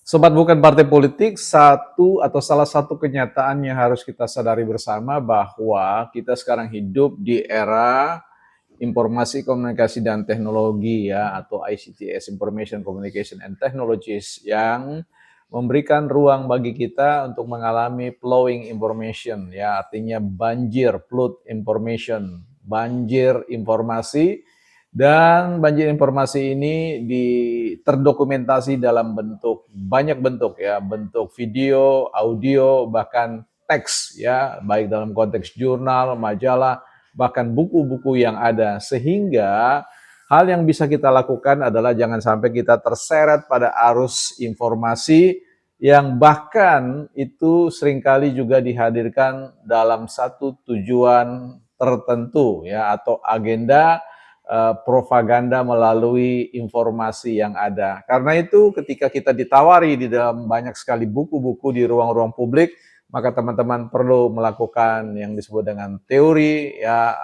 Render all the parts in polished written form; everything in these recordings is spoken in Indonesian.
Sobat bukan partai politik, satu atau salah satu kenyataan yang harus kita sadari bersama bahwa kita sekarang hidup di era informasi komunikasi dan teknologi ya atau ICTS Information Communication and Technologies yang memberikan ruang bagi kita untuk mengalami flowing information ya artinya banjir flood information, banjir informasi dan banjir informasi ini terdokumentasi dalam bentuk banyak bentuk ya, bentuk video, audio, bahkan teks ya, baik dalam konteks jurnal, majalah, bahkan buku-buku yang ada. Sehingga hal yang bisa kita lakukan adalah jangan sampai kita terseret pada arus informasi yang bahkan itu seringkali juga dihadirkan dalam satu tujuan tertentu ya atau agenda propaganda melalui informasi yang ada. Karena itu ketika kita ditawari di dalam banyak sekali buku-buku di ruang-ruang publik, maka teman-teman perlu melakukan yang disebut dengan teori ya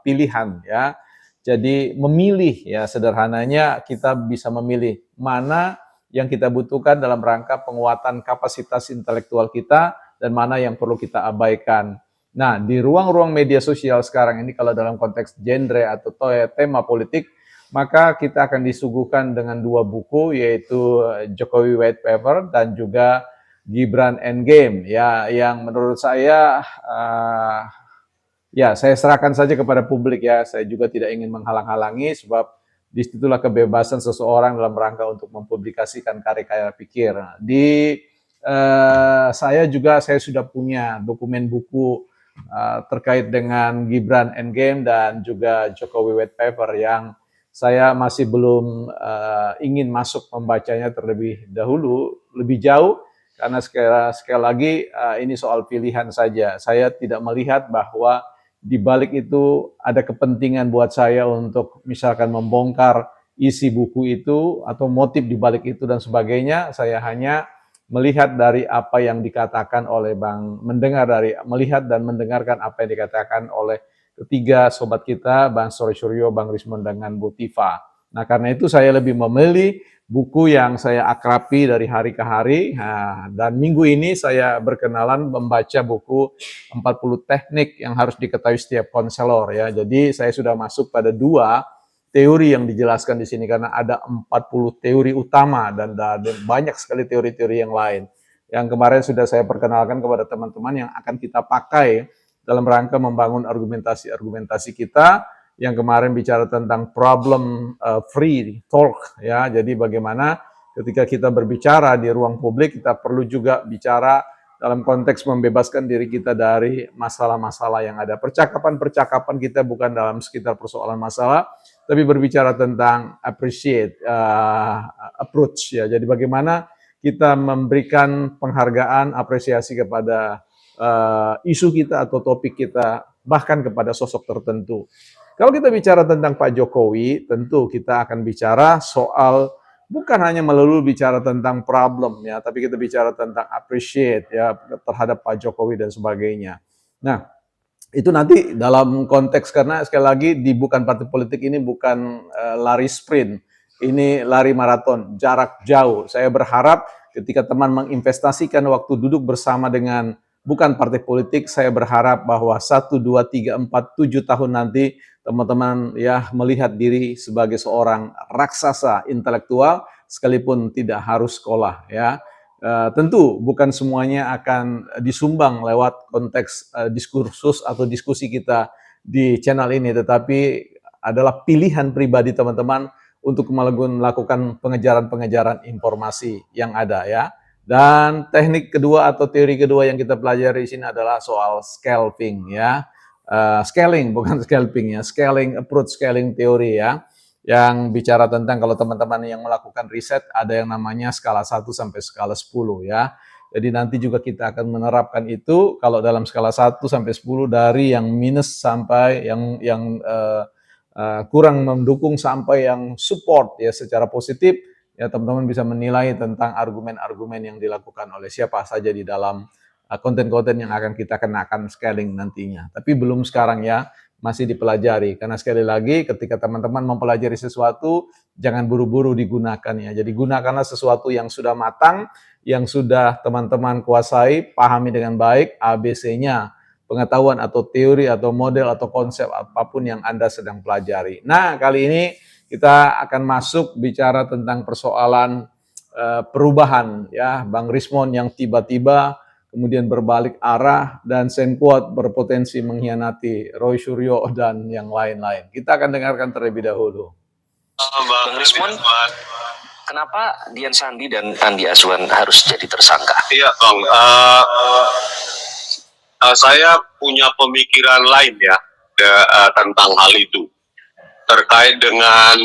pilihan ya. Jadi memilih ya sederhananya kita bisa memilih mana yang kita butuhkan dalam rangka penguatan kapasitas intelektual kita dan mana yang perlu kita abaikan. Nah, di ruang-ruang media sosial sekarang ini kalau dalam konteks genre atau tema politik, maka kita akan disuguhkan dengan dua buku yaitu Jokowi White Paper dan juga Gibran Endgame ya yang menurut saya ya saya serahkan saja kepada publik ya. Saya juga tidak ingin menghalang-halangi sebab disitulah kebebasan seseorang dalam rangka untuk mempublikasikan karya-karya pikir. Di saya sudah punya dokumen buku terkait dengan Gibran Endgame dan juga Jokowi White Paper yang saya masih belum ingin masuk membacanya terlebih dahulu, lebih jauh, karena sekali lagi ini soal pilihan saja. Saya tidak melihat bahwa di balik itu ada kepentingan buat saya untuk misalkan membongkar isi buku itu atau motif di balik itu dan sebagainya. Saya hanya melihat dari apa yang dikatakan oleh melihat dan mendengarkan apa yang dikatakan oleh ketiga sobat kita, Bang Sori Suryo, Bang Rismon dengan Bu Tifa. Nah, karena itu saya lebih memilih buku yang saya akrabi dari hari ke hari. Nah, dan minggu ini saya berkenalan membaca buku 40 teknik yang harus diketahui setiap konselor ya. Jadi saya sudah masuk pada dua teori yang dijelaskan di sini karena ada 40 teori utama dan banyak sekali teori-teori yang lain. Yang kemarin sudah saya perkenalkan kepada teman-teman yang akan kita pakai dalam rangka membangun argumentasi-argumentasi kita yang kemarin bicara tentang problem free talk ya. Jadi bagaimana ketika kita berbicara di ruang publik kita perlu juga bicara dalam konteks membebaskan diri kita dari masalah-masalah yang ada. Percakapan-percakapan kita bukan dalam sekitar persoalan masalah, tapi berbicara tentang approach ya. Jadi bagaimana kita memberikan penghargaan, apresiasi kepada isu kita atau topik kita, bahkan kepada sosok tertentu. Kalau kita bicara tentang Pak Jokowi, tentu kita akan bicara soal bukan hanya melulu bicara tentang problem ya, tapi kita bicara tentang appreciate ya terhadap Pak Jokowi dan sebagainya. Nah, itu nanti dalam konteks karena sekali lagi di bukan partai politik ini bukan lari sprint, ini lari maraton jarak jauh. Saya berharap ketika teman menginvestasikan waktu duduk bersama dengan bukan partai politik, saya berharap bahwa 1, 2, 3, 4, 7 tahun nanti teman-teman ya melihat diri sebagai seorang raksasa intelektual sekalipun tidak harus sekolah ya. Tentu bukan semuanya akan disumbang lewat konteks diskursus atau diskusi kita di channel ini, tetapi adalah pilihan pribadi teman-teman untuk melakukan pengejaran-pengejaran informasi yang ada ya. Dan teknik kedua atau teori kedua yang kita pelajari di sini adalah soal scalping ya. Scaling bukan scalping ya, scaling approach, scaling teori ya. Yang bicara tentang kalau teman-teman yang melakukan riset ada yang namanya skala 1 sampai skala 10 ya. Jadi nanti juga kita akan menerapkan itu kalau dalam skala 1 sampai 10 dari yang minus sampai yang kurang mendukung sampai yang support ya secara positif ya teman-teman bisa menilai tentang argumen-argumen yang dilakukan oleh siapa saja di dalam konten-konten yang akan kita kenakan scaling nantinya. Tapi belum sekarang ya, masih dipelajari. Karena sekali lagi ketika teman-teman mempelajari sesuatu, jangan buru-buru digunakannya. Jadi gunakanlah sesuatu yang sudah matang, yang sudah teman-teman kuasai, pahami dengan baik ABC-nya, pengetahuan atau teori atau model atau konsep apapun yang Anda sedang pelajari. Nah, kali ini kita akan masuk bicara tentang persoalan perubahan ya, Bang Rismon yang tiba-tiba kemudian berbalik arah, dan Sen Kuat berpotensi mengkhianati Roy Suryo dan yang lain-lain. Kita akan dengarkan terlebih dahulu. Bang Rismon, kenapa Dian Sandi dan Andi Azwan harus jadi tersangka? Iya Bang, saya punya pemikiran lain ya tentang hal itu. Terkait dengan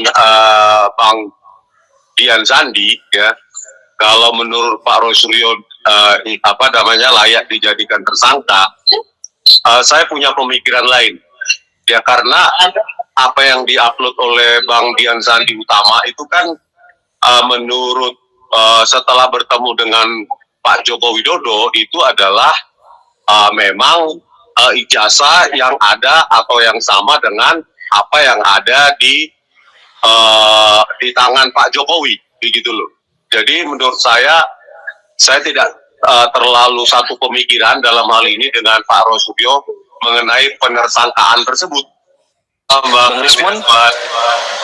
Bang Dian Sandi ya, kalau menurut Pak Roy Suryo layak dijadikan tersangka, saya punya pemikiran lain ya, karena apa yang diupload oleh Bang Dian Sandi Utama itu kan menurut setelah bertemu dengan Pak Joko Widodo itu adalah memang ijazah yang ada atau yang sama dengan apa yang ada di tangan Pak Jokowi, begitu loh. Jadi menurut saya tidak terlalu satu pemikiran dalam hal ini dengan Pak Roy Suryo mengenai penersangkaan tersebut. Bang Rismon,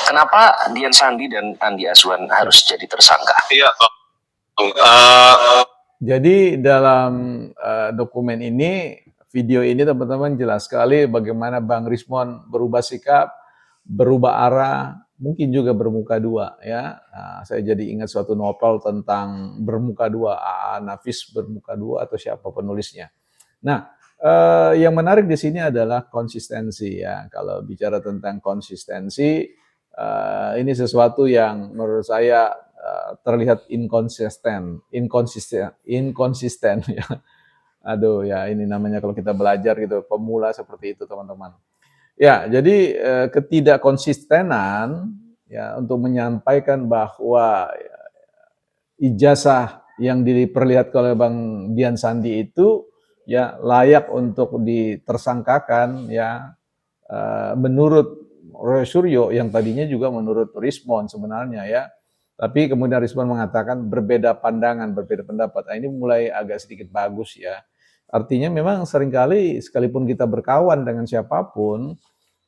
kenapa Dian Sandi dan Andi Azwan harus jadi tersangka? Iya, jadi dalam dokumen ini, video ini teman-teman jelas sekali bagaimana Bang Rismon berubah sikap, berubah arah, mungkin juga bermuka dua ya. Nah, saya jadi ingat suatu novel tentang bermuka dua, A.A. Nafis bermuka dua atau siapa penulisnya. Nah, yang menarik di sini adalah konsistensi ya. Kalau bicara tentang konsistensi, ini sesuatu yang menurut saya terlihat inkonsisten ya. Aduh ya, ini namanya kalau kita belajar gitu, pemula seperti itu teman-teman. Ya, jadi ketidakkonsistenan ya untuk menyampaikan bahwa ijazah yang diperlihatkan oleh Bang Dian Sandi itu ya layak untuk ditersangkakan ya, menurut Roy Suryo yang tadinya juga menurut Rismon sebenarnya ya. Tapi kemudian Rismon mengatakan berbeda pandangan, berbeda pendapat. Nah, ini mulai agak sedikit bagus ya. Artinya memang seringkali sekalipun kita berkawan dengan siapapun,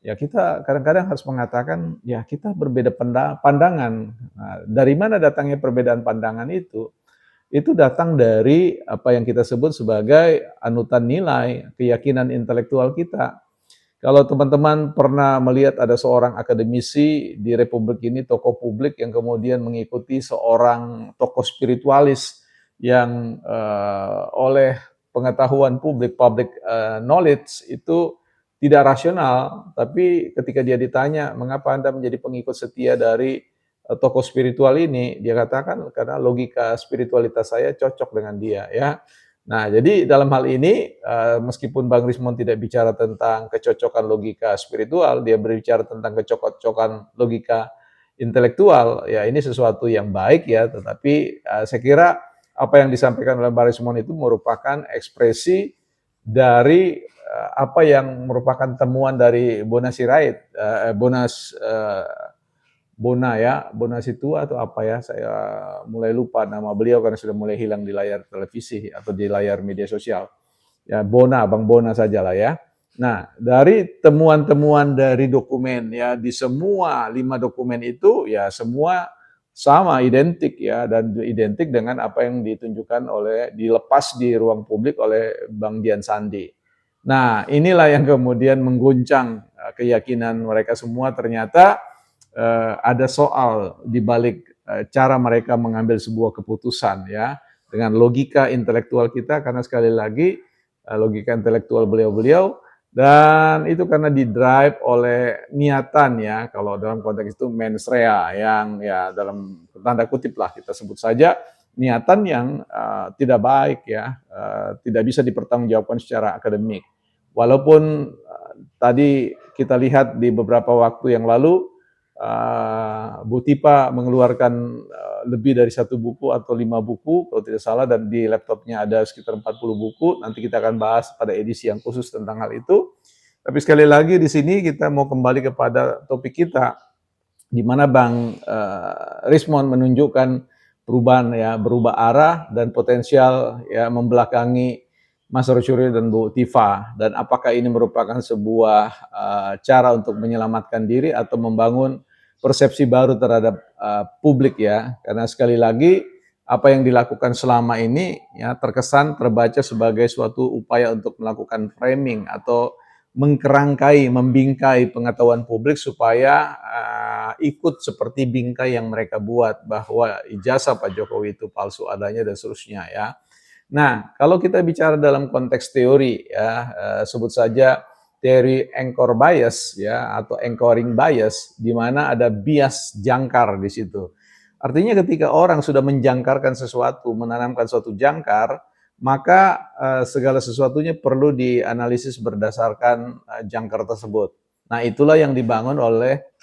ya kita kadang-kadang harus mengatakan ya kita berbeda pandangan. Nah, dari mana datangnya perbedaan pandangan itu? Itu datang dari apa yang kita sebut sebagai anutan nilai, keyakinan intelektual kita. Kalau teman-teman pernah melihat ada seorang akademisi di Republik ini, tokoh publik yang kemudian mengikuti seorang tokoh spiritualis yang oleh pengetahuan publik, public knowledge itu tidak rasional, tapi ketika dia ditanya, mengapa Anda menjadi pengikut setia dari tokoh spiritual ini, dia katakan karena logika spiritualitas saya cocok dengan dia ya. Nah, jadi dalam hal ini, meskipun Bang Rismon tidak bicara tentang kecocokan logika spiritual, dia berbicara tentang kecocokan logika intelektual, ya ini sesuatu yang baik ya, tetapi saya kira apa yang disampaikan oleh Bang Rismon itu merupakan ekspresi dari apa yang merupakan temuan dari Bona Sirait, Bona ya, Bona Situa atau apa ya, saya mulai lupa nama beliau karena sudah mulai hilang di layar televisi atau di layar media sosial. Ya Bona, Bang Bona sajalah ya. Nah, dari temuan-temuan dari dokumen ya, di semua 5 dokumen itu ya semua sama, identik ya, dan identik dengan apa yang ditunjukkan oleh, dilepas di ruang publik oleh Bang Dian Sandi. Nah, inilah yang kemudian mengguncang keyakinan mereka semua. Ternyata ada soal di balik cara mereka mengambil sebuah keputusan ya, dengan logika intelektual kita, karena sekali lagi logika intelektual beliau-beliau, dan itu karena didrive oleh niatan ya, kalau dalam konteks itu mens rea, yang ya dalam tanda kutip lah kita sebut saja niatan yang tidak baik ya, tidak bisa dipertanggungjawabkan secara akademik. Walaupun tadi kita lihat di beberapa waktu yang lalu Bu Tipa mengeluarkan lebih dari 1 buku atau 5 buku kalau tidak salah, dan di laptopnya ada sekitar 40 buku. Nanti kita akan bahas pada edisi yang khusus tentang hal itu. Tapi sekali lagi di sini kita mau kembali kepada topik kita, di mana Bang Rismond menunjukkan perubahan ya, berubah arah dan potensial ya membelakangi Mas Rosyuri dan Bu Tifa. Dan apakah ini merupakan sebuah cara untuk menyelamatkan diri atau membangun persepsi baru terhadap publik ya? Karena sekali lagi apa yang dilakukan selama ini ya terkesan terbaca sebagai suatu upaya untuk melakukan framing atau mengkerangkai, membingkai pengetahuan publik supaya ikut seperti bingkai yang mereka buat bahwa ijazah Pak Jokowi itu palsu adanya dan seterusnya ya. Nah, kalau kita bicara dalam konteks teori ya, sebut saja teori anchor bias ya atau anchoring bias di mana ada bias jangkar di situ. Artinya ketika orang sudah menjangkarkan sesuatu, menanamkan suatu jangkar, maka segala sesuatunya perlu dianalisis berdasarkan jangkar tersebut. Nah, itulah yang dibangun oleh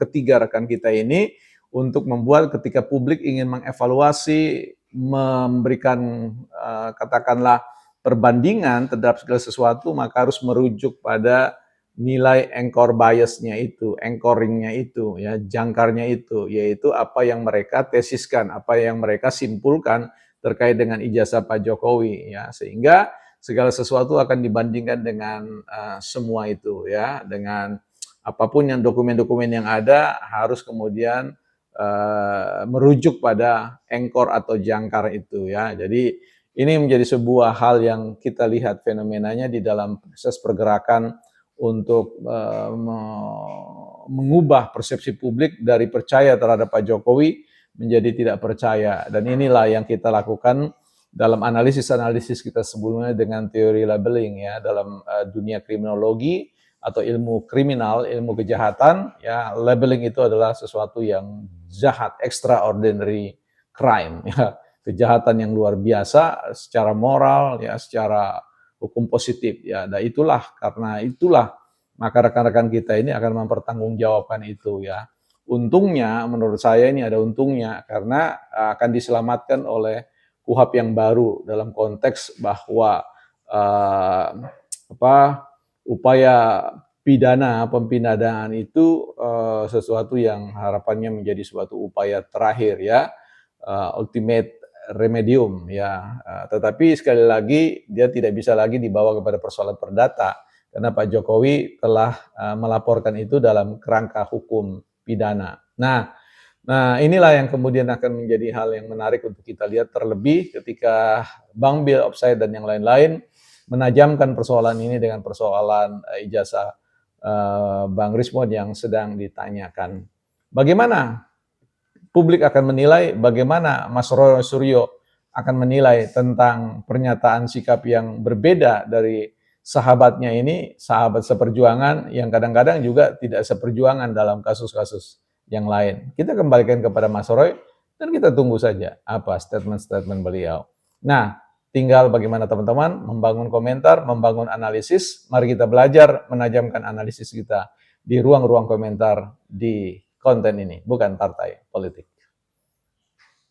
ketiga rekan kita ini untuk membuat ketika publik ingin mengevaluasi, memberikan katakanlah perbandingan terhadap segala sesuatu, maka harus merujuk pada nilai anchor bias-nya itu, anchoring-nya itu, ya, jangkarnya itu, yaitu apa yang mereka tesiskan, apa yang mereka simpulkan terkait dengan ijazah Pak Jokowi ya, sehingga segala sesuatu akan dibandingkan dengan semua itu ya, dengan apapun yang dokumen-dokumen yang ada harus kemudian merujuk pada anchor atau jangkar itu ya. Jadi ini menjadi sebuah hal yang kita lihat fenomenanya di dalam proses pergerakan untuk mengubah persepsi publik dari percaya terhadap Pak Jokowi menjadi tidak percaya. Dan inilah yang kita lakukan dalam analisis-analisis kita sebelumnya dengan teori labeling ya, dalam dunia kriminologi atau ilmu kriminal, ilmu kejahatan ya, labeling itu adalah sesuatu yang jahat, extraordinary crime ya, kejahatan yang luar biasa secara moral ya, secara hukum positif ya. Dan karena itulah maka rekan-rekan kita ini akan mempertanggungjawabkan itu ya. Untungnya menurut saya ini ada untungnya karena akan diselamatkan oleh KUHP yang baru dalam konteks bahwa upaya pidana pempidanahan itu sesuatu yang harapannya menjadi suatu upaya terakhir ya, ultimate remedium ya. Tetapi sekali lagi dia tidak bisa lagi dibawa kepada persoalan perdata karena Pak Jokowi telah melaporkan itu dalam kerangka hukum pidana. Nah, inilah yang kemudian akan menjadi hal yang menarik untuk kita lihat terlebih ketika Bang Bill Offside dan yang lain-lain menajamkan persoalan ini dengan persoalan ijazah Bang Rismond yang sedang ditanyakan. Bagaimana publik akan menilai, bagaimana Mas Roy Suryo akan menilai tentang pernyataan sikap yang berbeda dari sahabatnya ini, sahabat seperjuangan yang kadang-kadang juga tidak seperjuangan dalam kasus-kasus yang lain. Kita kembalikan kepada Mas Roy dan kita tunggu saja apa statement-statement beliau. Nah, tinggal bagaimana teman-teman membangun komentar, membangun analisis. Mari kita belajar menajamkan analisis kita di ruang-ruang komentar di konten ini, bukan partai politik.